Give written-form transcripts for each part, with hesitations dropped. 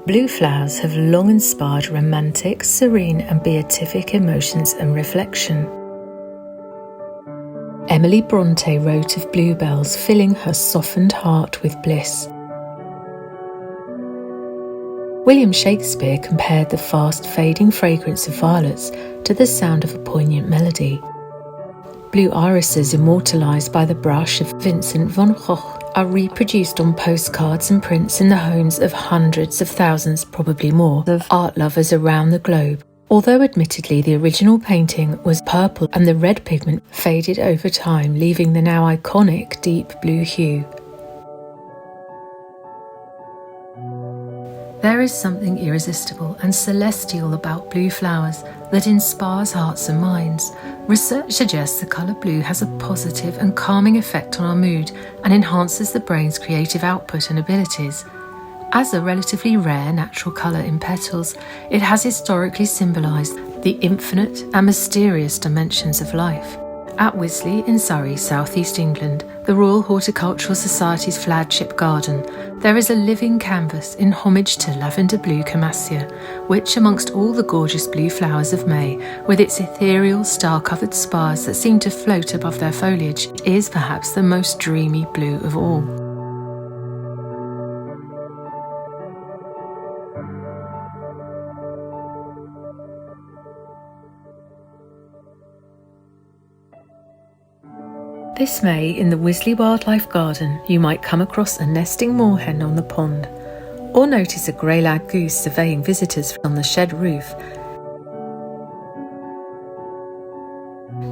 Blue flowers have long inspired romantic, serene and beatific emotions and reflection. Emily Bronte wrote of bluebells filling her softened heart with bliss. William Shakespeare compared the fast fading fragrance of violets to the sound of a poignant melody. Blue irises immortalised by the brush of Vincent van Gogh are reproduced on postcards and prints in the homes of hundreds of thousands, probably more, of art lovers around the globe. Although admittedly the original painting was purple and the red pigment faded over time, leaving the now iconic deep blue hue. There is something irresistible and celestial about blue flowers that inspires hearts and minds. Research suggests the colour blue has a positive and calming effect on our mood and enhances the brain's creative output and abilities. As a relatively rare natural colour in petals, it has historically symbolised the infinite and mysterious dimensions of life. At Wisley in Surrey, southeast England, the Royal Horticultural Society's flagship garden, there is a living canvas in homage to lavender blue Camassia, which, amongst all the gorgeous blue flowers of May, with its ethereal star-covered spires that seem to float above their foliage, is perhaps the most dreamy blue of all. This May, in the Wisley Wildlife Garden, you might come across a nesting moorhen on the pond, or notice a grey-lag goose surveying visitors on the shed roof.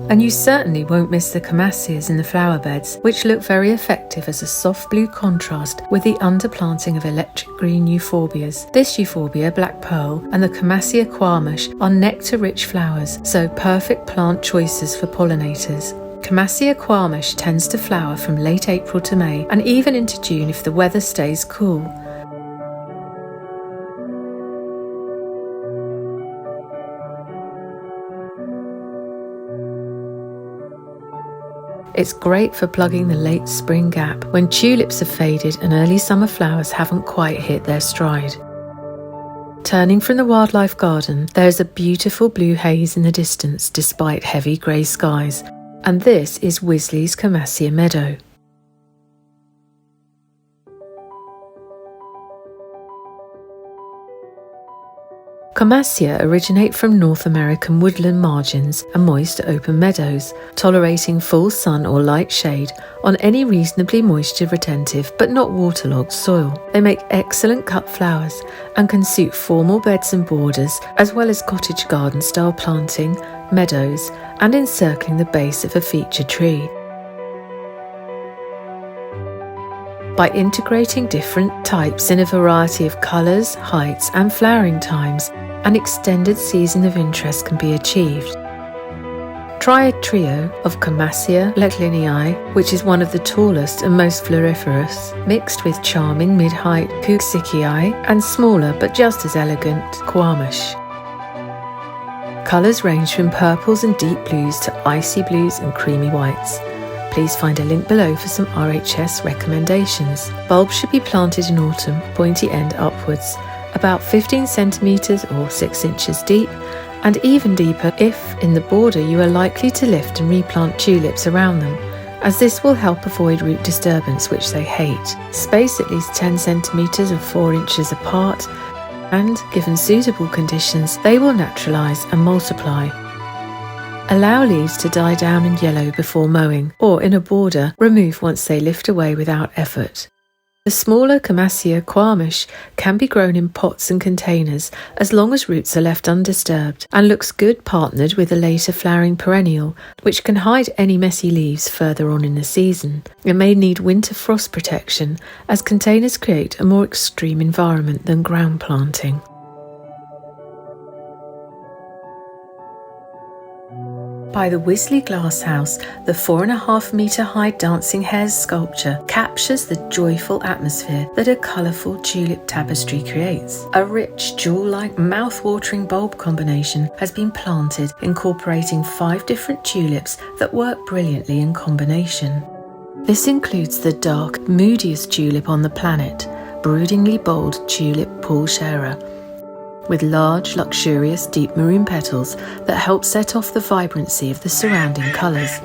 And you certainly won't miss the Camassias in the flower beds, which look very effective as a soft blue contrast with the underplanting of electric green euphorbias. This euphorbia, black pearl, and the Camassia quamash are nectar-rich flowers, so perfect plant choices for pollinators. Camassia quamash tends to flower from late April to May and even into June if the weather stays cool. It's great for plugging the late spring gap when tulips have faded and early summer flowers haven't quite hit their stride. Turning from the wildlife garden, there's a beautiful blue haze in the distance despite heavy grey skies. And this is Wisley's Camassia Meadow. Camassia originate from North American woodland margins and moist open meadows, tolerating full sun or light shade on any reasonably moisture-retentive but not waterlogged soil. They make excellent cut flowers and can suit formal beds and borders, as well as cottage garden-style planting, meadows, and encircling the base of a featured tree. By integrating different types in a variety of colours, heights and flowering times, an extended season of interest can be achieved. Try a trio of Camassia leclinii, which is one of the tallest and most floriferous, mixed with charming mid-height Cooksicii and smaller but just as elegant quamash. Colours range from purples and deep blues to icy blues and creamy whites. Please find a link below for some RHS recommendations. Bulbs should be planted in autumn, pointy end upwards, about 15 centimetres or 6 inches deep, and even deeper if, in the border, you are likely to lift and replant tulips around them, as this will help avoid root disturbance, which they hate. Space at least 10 centimetres or 4 inches apart, and, given suitable conditions, they will naturalise and multiply. Allow leaves to die down and yellow before mowing, or in a border, remove once they lift away without effort. The smaller Camassia quamash can be grown in pots and containers as long as roots are left undisturbed, and looks good partnered with a later flowering perennial, which can hide any messy leaves further on in the season. It may need winter frost protection, as containers create a more extreme environment than ground planting. By the Wisley Glasshouse, the 4.5-metre high dancing hares sculpture captures the joyful atmosphere that a colourful tulip tapestry creates. A rich, jewel-like, mouth-watering bulb combination has been planted, incorporating 5 different tulips that work brilliantly in combination. This includes the dark, moodiest tulip on the planet, broodingly bold tulip Paul Scherer, with large, luxurious, deep maroon petals that help set off the vibrancy of the surrounding colours.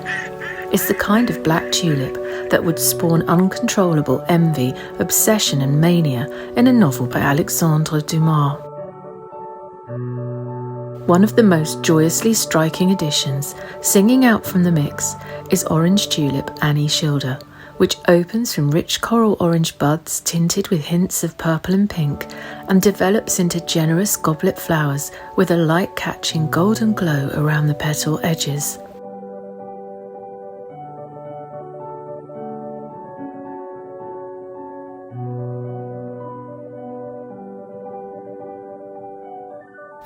It's the kind of black tulip that would spawn uncontrollable envy, obsession and mania in a novel by Alexandre Dumas. One of the most joyously striking additions, singing out from the mix, is orange tulip Annie Schilder, which opens from rich coral orange buds tinted with hints of purple and pink and develops into generous goblet flowers with a light-catching golden glow around the petal edges.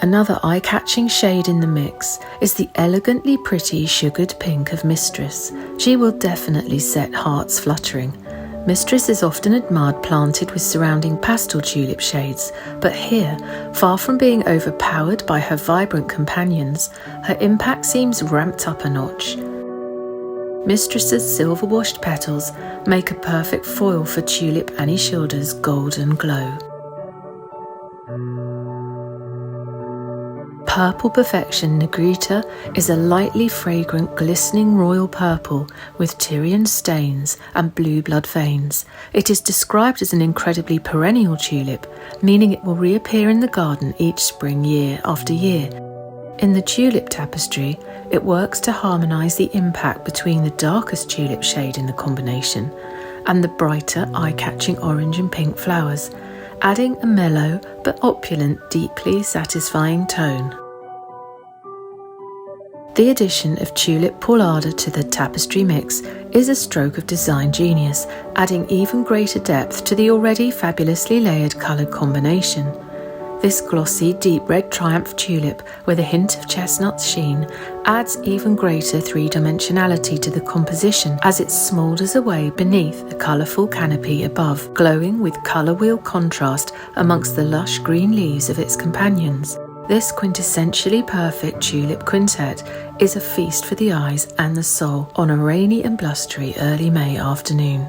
Another eye-catching shade in the mix is the elegantly pretty sugared pink of Mistress. She will definitely set hearts fluttering. Mistress is often admired planted with surrounding pastel tulip shades, but here, far from being overpowered by her vibrant companions, her impact seems ramped up a notch. Mistress's silver-washed petals make a perfect foil for tulip Annie Schilder's golden glow. Purple Perfection Negrita is a lightly fragrant, glistening royal purple with Tyrian stains and blue blood veins. It is described as an incredibly perennial tulip, meaning it will reappear in the garden each spring year after year. In the tulip tapestry, it works to harmonise the impact between the darkest tulip shade in the combination and the brighter, eye-catching orange and pink flowers, adding a mellow but opulent, deeply satisfying tone. The addition of Tulip Pallada to the tapestry mix is a stroke of design genius, adding even greater depth to the already fabulously layered coloured combination. This glossy, deep red triumph tulip with a hint of chestnut sheen adds even greater three-dimensionality to the composition as it smoulders away beneath the colourful canopy above, glowing with colour wheel contrast amongst the lush green leaves of its companions. This quintessentially perfect tulip quintet is a feast for the eyes and the soul on a rainy and blustery early May afternoon.